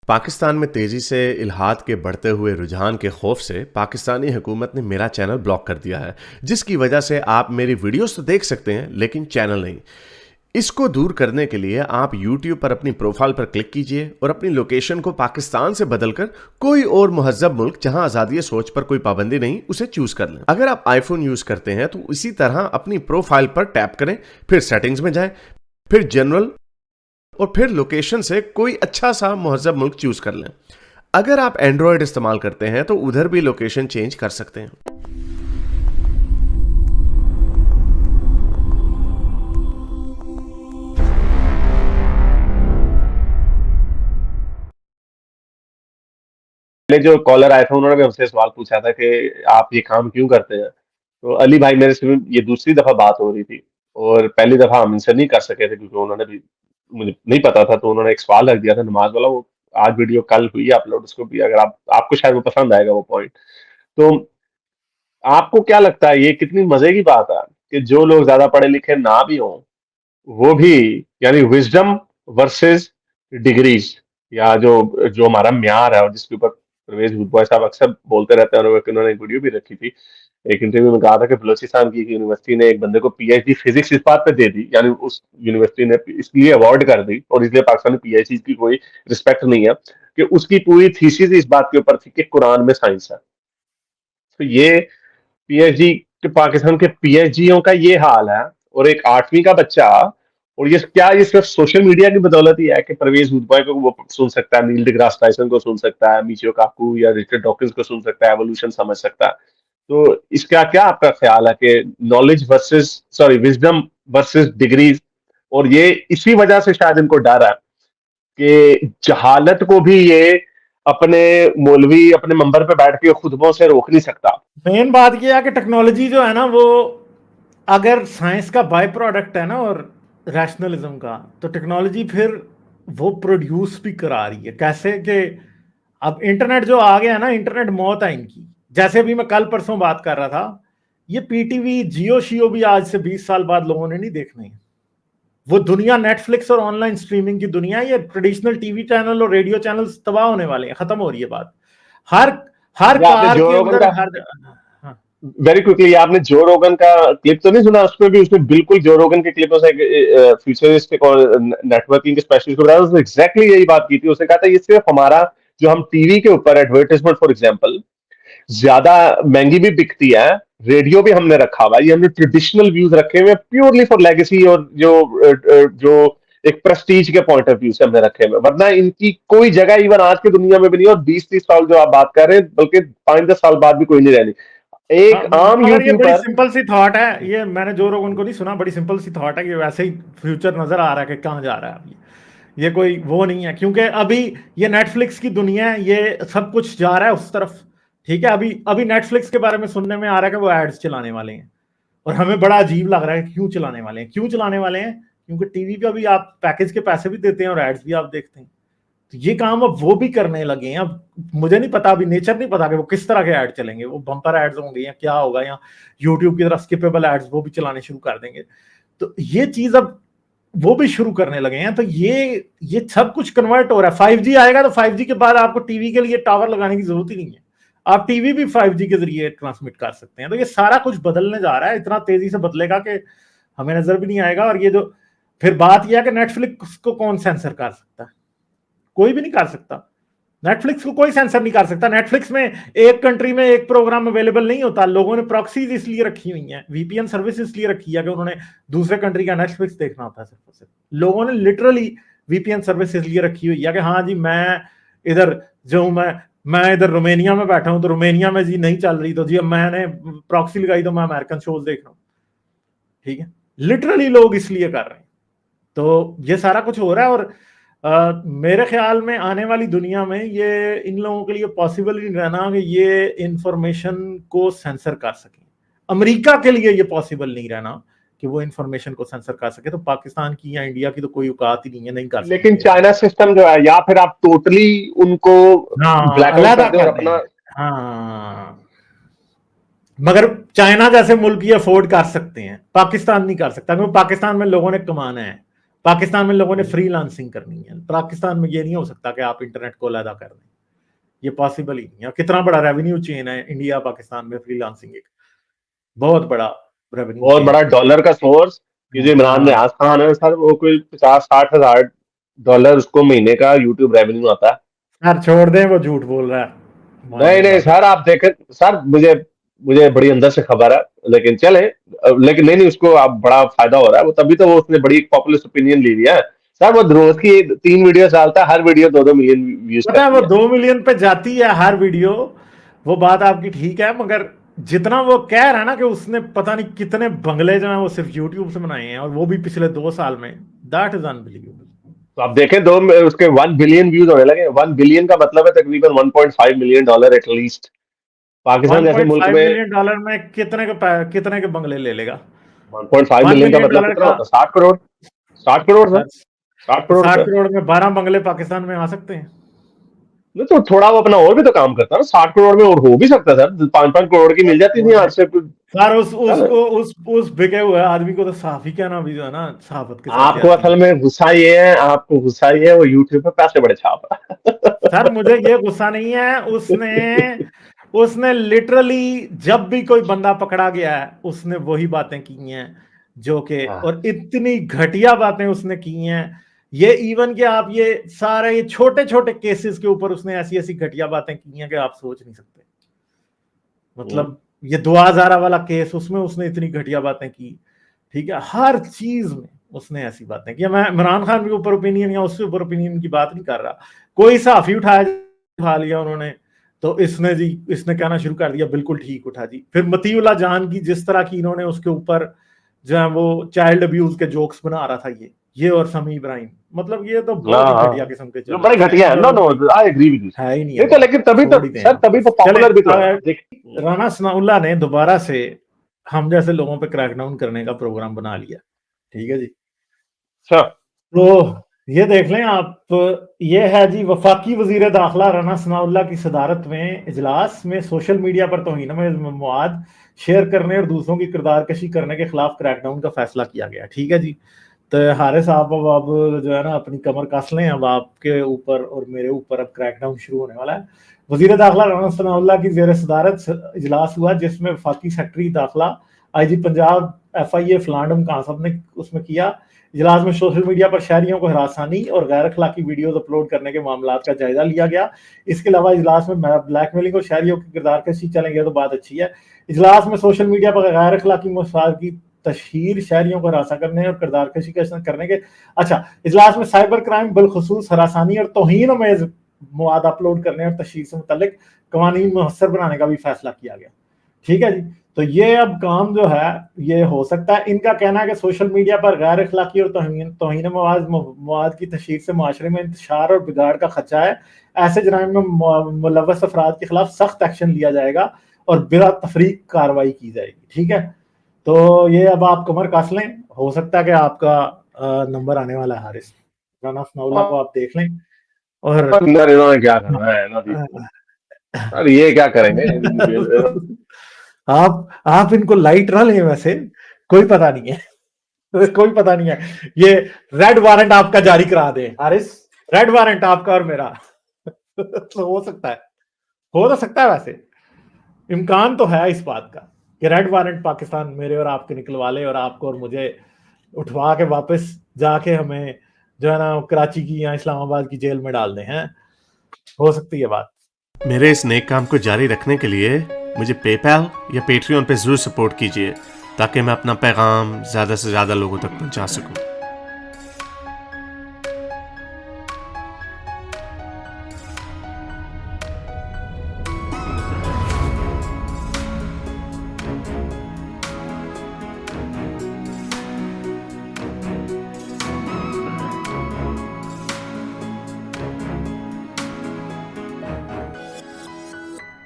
पाकिस्तान में तेजी से इल्हाद के बढ़ते हुए रुझान के खौफ से पाकिस्तानी हुकूमत ने मेरा चैनल ब्लॉक कर दिया है, जिसकी वजह से आप मेरी वीडियोस तो देख सकते हैं लेकिन चैनल नहीं। इसको दूर करने के लिए आप YouTube पर अपनी प्रोफाइल पर क्लिक कीजिए और अपनी लोकेशन को पाकिस्तान से बदलकर कोई और महज़ब मुल्क जहां आज़ादी सोच पर कोई पाबंदी नहीं उसे चूज कर लें। अगर आप आईफोन यूज करते हैं तो इसी तरह अपनी प्रोफाइल पर टैप करें, फिर सेटिंग्स में जाएं, फिर जनरल और फिर लोकेशन से कोई अच्छा सा महज़ब मुल्क चूज कर लें। अगर आप एंड्रॉयड इस्तेमाल करते हैं तो उधर भी लोकेशन चेंज कर सकते हैं। पहले जो कॉलर आया था उन्होंने भी हमसे सवाल पूछा था कि आप ये काम क्यों करते हैं। तो अली भाई मेरे से ये दूसरी दफा बात हो रही थी और पहली दफा हम इनसे नहीं कर सके थे क्योंकि उन्होंने भी, मुझे नहीं पता था, तो उन्होंने एक सवाल रख दिया था नमाज वाला। वो आज वीडियो कल हुई है अपलोड, उसको भी अगर आपको शायद वो पसंद आएगा वो पॉइंट। तो आपको क्या लगता है ये कितनी मजे की बात है कि जो लोग ज्यादा पढ़े लिखे ना भी हों वो भी, यानी विजडम वर्सेस डिग्रीज, या जो जो हमारा म्यार है और जिसके ऊपर परवेज भुटबॉय साहब अक्सर बोलते रहते हैं, और उन्होंने एक वीडियो भी रखी थी, एक इंटरव्यू में कहा था कि बलोचिस्तान की एक यूनिवर्सिटी ने एक बंदे को पीएचडी फिजिक्स इस बात पे दे दी, यानी उस यूनिवर्सिटी ने इसलिए अवार्ड कर दी और इसलिए पाकिस्तान में पीएचडी की कोई रिस्पेक्ट नहीं है कि उसकी पूरी थीसिस इस बात के ऊपर थी कि कुरान में साइंस है। तो ये पीएचडी के, पाकिस्तान के पीएचडीओ का ये हाल है, और एक 8वीं का बच्चा, और ये क्या, ये सिर्फ सोशल मीडिया की बदौलत ही है कि परवेज भुटबॉय को वो सुन सकता है, नील डिग्रास टाइसन को सुन सकता है, मिचियो काकू या रिचर्ड डॉकिंस को सुन सकता है, एवोल्यूशन समझ सकता है। तो इसका क्या आपका ख्याल है कि knowledge versus, sorry, wisdom versus degrees, और ये इसी वजह से शायद इनको डर है कि जहालत को भी ये अपने मौलवी अपने मंबर पे बैठ के खुतबों से रोक नहीं सकता। मेन बात यह है कि टेक्नोलॉजी जो है ना, वो अगर साइंस का बाय प्रोडक्ट है ना और रैशनलिज्म का, तो टेक्नोलॉजी फिर वो प्रोड्यूस भी करा रही है। कैसे कि अब इंटरनेट जो आ गया ना, इंटरनेट मौत है इनकी। जैसे अभी मैं कल परसों बात कर रहा था, ये पीटीवी जियो शियो भी आज से 20 साल बाद लोगों ने नहीं देखने हैं। वो दुनिया नेटफ्लिक्स और ऑनलाइन स्ट्रीमिंग की दुनिया, ये ट्रेडिशनल टीवी चैनल और रेडियो चैनल तबाह होने वाले हैं, खत्म हो रही है बात। हर हर आपने कार जो के रोगन अंदर, का, हर, हाँ, वेरी क्विकली, आपने जो रोगन का क्लिप तो नहीं सुना? उसमें भी उसने बिल्कुल जो रोगन के क्लिप से फ्यूचरिस्टिक और नेटवर्किंग के स्पेशलिस्ट को बताया, उसने एग्जैक्टली यही बात की थी। उसने कहा था ये सिर्फ हमारा, जो हम टीवी के ऊपर एडवर्टाइजमेंट फॉर एग्जांपल ज्यादा महंगी भी बिकती है, रेडियो भी हमने रखा हुआ है, ये हमने ट्रेडिशनल व्यूज रखे हुए प्योरली फॉर लेगेसी, और जो एक प्रेस्टीज के पॉइंट ऑफ व्यू से हमने रखे हुए, वरना इनकी कोई जगह इवन आज की दुनिया में भी नहीं, और 20-30 साल जो आप बात कर रहे हैं, बल्कि 5-10 साल बाद भी कोई नहीं रहनी। हाँ, एक आम मगर ये बड़ी यूट्यूबर, सिंपल सी थॉट है। ये मैंने जो लोगों को नहीं सुना, बड़ी सिंपल सी थॉट है कि वैसे ही फ्यूचर नजर आ रहा है कि कहाँ जा रहा है अब ये कोई वो नहीं है, क्योंकि अभी ये नेटफ्लिक्स की दुनिया है, ये सब कुछ जा रहा है उस तरफ। ठीक है, अभी अभी नेटफ्लिक्स के बारे में सुनने में आ रहा है कि वो एड्स चलाने वाले हैं, और हमें बड़ा अजीब लग रहा है क्यों चलाने वाले हैं। क्यों चलाने वाले हैं? क्योंकि टीवी पे अभी आप पैकेज के पैसे भी देते हैं और एड्स भी आप देखते हैं। तो ये काम अब वो भी करने लगे हैं। अब मुझे नहीं पता, अभी नेचर नहीं पता कि वो किस तरह के ऐड चलेंगे, वो बम्पर एड्स होंगे या क्या होगा, या यूट्यूब की तरह स्किपेबल एड्स वो भी चलाने शुरू कर देंगे। तो ये चीज अब वो भी शुरू करने लगे हैं। तो ये सब कुछ कन्वर्ट हो रहा है। 5G आएगा तो 5G के बाद आपको टीवी के लिए टावर लगाने की जरूरत ही नहीं है, आप टीवी भी 5G के जरिए ट्रांसमिट कर सकते हैं। तो ये सारा कुछ बदलने जा रहा है, इतना तेजी से बदलेगा कि हमें नजर भी नहीं आएगा। और ये जो फिर बात यह है कि नेटफ्लिक्स को कौन सेंसर कर सकता है? कोई भी नहीं कर सकता। नेटफ्लिक्स को कोई सेंसर नहीं कर सकता। नेटफ्लिक्स में एक कंट्री में एक प्रोग्राम अवेलेबल नहीं होता। लोगों ने प्रॉक्सीज इसलिए रखी हुई हैं, वीपीएन सर्विस इसलिए रखी है कि उन्होंने दूसरे कंट्री का नेटफ्लिक्स देखना होता है। सिर्फ सिर्फ लोगों ने लिटरली वीपीएन सर्विस इसलिए रखी हुई है कि हाँ जी, मैं इधर जो मैं इधर रोमेनिया में बैठा हूं, तो रोमेनिया में जी नहीं चल रही, तो जी अब मैंने प्रॉक्सी लगाई तो मैं अमेरिकन शोज देख रहा हूं। ठीक है, लिटरली लोग इसलिए कर रहे हैं। तो ये सारा कुछ हो रहा है। और मेरे ख्याल में आने वाली दुनिया में ये इन लोगों के लिए पॉसिबल ही नहीं रहना कि ये इंफॉर्मेशन को सेंसर कर सके। अमेरिका के लिए ये पॉसिबल नहीं रहना कि वो इंफॉर्मेशन को सेंसर कर सके। तो पाकिस्तान की या इंडिया की तो कोई औकात ही नहीं है, नहीं कर लेकिन सकेंगे। चाइना सिस्टम जो है, या फिर आप टोटली उनको हाँ, ब्लैकआउट अलहदा कर दो और कर अपना, देंगे। हाँ, मगर चाइना जैसे मुल्क ये अफोर्ड कर सकते हैं, पाकिस्तान नहीं कर सकता, क्योंकि पाकिस्तान में लोगों ने कमाना है। पाकिस्तान में लोगों ने फ्रीलांसिंग करनी है, पाकिस्तान में ये नहीं हो सकता कि आप इंटरनेट को अलग कर दें, ये पॉसिबल ही नहीं है। कितना बड़ा रेवेन्यू चेन है इंडिया पाकिस्तान में, फ्रीलांसिंग एक बहुत बड़ा रेवेन्यू बहुत चेन बड़ा है। डॉलर का सोर्स। ये जो इमरान हाँ नियाज खान है सर, वो कोई 50-60 हजार डॉलर उसको महीने का यूट्यूब रेवेन्यू आता है। यार छोड़ दें, वो झूठ बोल रहा है, मान नहीं लें नहीं बात। सर, आप देखें सर, मुझे मुझे बड़ी अंदर से खबर है, लेकिन चले, लेकिन नहीं नहीं, उसको अब बड़ा फायदा हो रहा है, वो तभी तो वो उसने बड़ी पॉपुलर ओपिनियन ली है सर। वो रोज की 3 वीडियो डालता है, हर वीडियो 2-2 मिलियन व्यूज पता है करती वो है। 2 मिलियन पे जाती है हर वीडियो, वो बात आपकी ठीक है, मगर जितना वो कह रहा है ना कि उसने पता नहीं कितने बंगले जो हैं वो सिर्फ यूट्यूब से बनाए हैं, और वो भी पिछले 2 साल में, दैट इज अनबिलीवेबल। तो आप देखें, उसके 1 बिलियन व्यूज होने लगे। 1 बिलियन का मतलब है तकरीबन $1.5 मिलियन एटलीस्ट। पाकिस्तान जैसे मुल्क 1.5 में मिलियन डॉलर में कितने के बंगले ले लेगा? 1.5 वन मिलियन का मिलियन मतलब डॉलर कितना का, होता है? 60 करोड़। 60 करोड़ सर, 60 करोड़ 60 रुपए। करोड़ में 12 बंगले पाकिस्तान में आ सकते हैं। नहीं तो थोड़ा वो अपना और भी तो काम करता है ना। 60 करोड़ में और हो भी सकता है सर, 5-5 करोड़ की मिल जाती थी आज से सर सर। उस बिके हुए आदमी को तो साफ ही कहना भी जो है ना, सहाफत के साथ आपको ज्यादती असल है। में गुस्सा ये है, आपको गुस्सा ये है, वो यूट्यूब पे पैसे बड़े छाप रहा सर मुझे ये गुस्सा नहीं है, उसने लिटरली जब भी कोई बंदा पकड़ा गया है उसने वही बातें की हैं जो कि, है। और इतनी घटिया बातें उसने की हैं। ये इवन कि आप ये सारे ये छोटे छोटे केसेस के ऊपर उसने ऐसी ऐसी घटिया बातें की हैं कि आप सोच नहीं सकते। मतलब ये 2000 वाला केस, उसमें उसने इतनी घटिया बातें की, ठीक है, हर चीज में उसने ऐसी बातें की। मैं इमरान खान के ऊपर ओपिनियन या उसके ऊपर ओपिनियन की बात नहीं कर रहा, कोई साफी उठा लिया उन्होंने, तो इसने कहना शुरू कर दिया बिल्कुल ठीक उठा जी। फिर मतीउल्लाह जान की जिस तरह की इन्होंने उसके ऊपर जो है वो चाइल्ड अब्यूज के जोक्स बना रहा था ये और समी इब्राहिम, मतलब ये तो बहुत ही घटिया किस्म के जो चल बड़े रहे घटिया है। हैं, no no, I agree with you. है ही नहीं नहीं अब तो, बात, लेकिन तभी तो छोड़ ही दें सर, आप। तभी तो चले पॉपुलर भी तो है देख। राना सनाउल्लाह ने दोबारा से हम जैसे लोगों पे क्रैकडाउन करने का प्रोग्राम बना लिया, ठीक है जी। अच्छा। तो ये देख लें आप, ये है जी, वफाकी वजीर दाखिला राना सनाउल्लाह की सदारत में इजलास में सोशल मीडिया पर तौहीन मवाद शेयर करने और दूसरों की किरदार कशी करने के खिलाफ क्रैकडाउन का फैसला किया गया, ठीक है जी। तो हारिस साहब अब जो है ना अपनी कमर कस लें, अब आपके ऊपर और मेरे ऊपर अब क्रैकडाउन शुरू होने वाला है। वजीर दाखिला राना सनाउल्लाह की जेर सदारत इजलास हुआ जिसमें वफाकी सेक्रेटरी दाखिला IG पंजाब FIA फलांडम कांसब ने उसमें किया। इजलास में सोशल मीडिया पर शहरियों को हरासानी और गैर अखलाकी वीडियोज अपलोड करने के मामलों का जायजा लिया गया। इसके अलावा इजलास में ब्लैकमेलिंग और शहरियों की किरदार कशी चलेंगे तो बात अच्छी है। इजलास में सोशल मीडिया पर गैर अखलाकी मसाइल की तशहीर, शहरियों को हरासा करने और किरदार कशी करने के, अच्छा, इजलास में साइबर क्राइम बिलखुसूस हरासानी और तौहीन अमेज मवाद अपलोड करने और तशहीर से मुतल्लिक कवानीन मुहस्सर बनाने का भी फैसला किया गया, ठीक है जी। तो ये अब काम जो है ये हो सकता है। इनका कहना है कि सोशल मीडिया पर गैर अखलाकी और तौहीन मवाद की तशहीर से माशरे में इंतशार और बिगाड़ का खदशा है। ऐसे जराइम में मुलव्वस अफराद के खिलाफ सख्त एक्शन लिया जाएगा और बिला तफरीक कार्रवाई की जाएगी, ठीक है। तो ये अब आप कमर कस लें, हो सकता है कि आपका नंबर आने वाला है हारिस। राना सनाउल्लाह को आप देख लें, और इन्होंने क्या करना है ना जी सर, ये क्या करेंगे? आप इनको लाइट ना लें, वैसे कोई पता नहीं है, कोई पता नहीं है। ये रेड वारंट आपका जारी करा दे हारिस, रेड वारंट आपका और मेरा तो हो सकता है, हो तो सकता है, वैसे इम्कान तो है इस बात का कि रेड वारंट पाकिस्तान मेरे और आपके निकलवा ले और आपको और मुझे उठवा के वापस जाके हमें जो है ना कराची की या इस्लामाबाद की जेल में डाल दें, हैं, हो सकती है बात। मेरे इस नेक काम को जारी रखने के लिए मुझे पेपैल या पेट्रियन पे जरूर सपोर्ट कीजिए ताकि मैं अपना पैगाम ज़्यादा से ज़्यादा लोगों तक पहुंचा सकूं।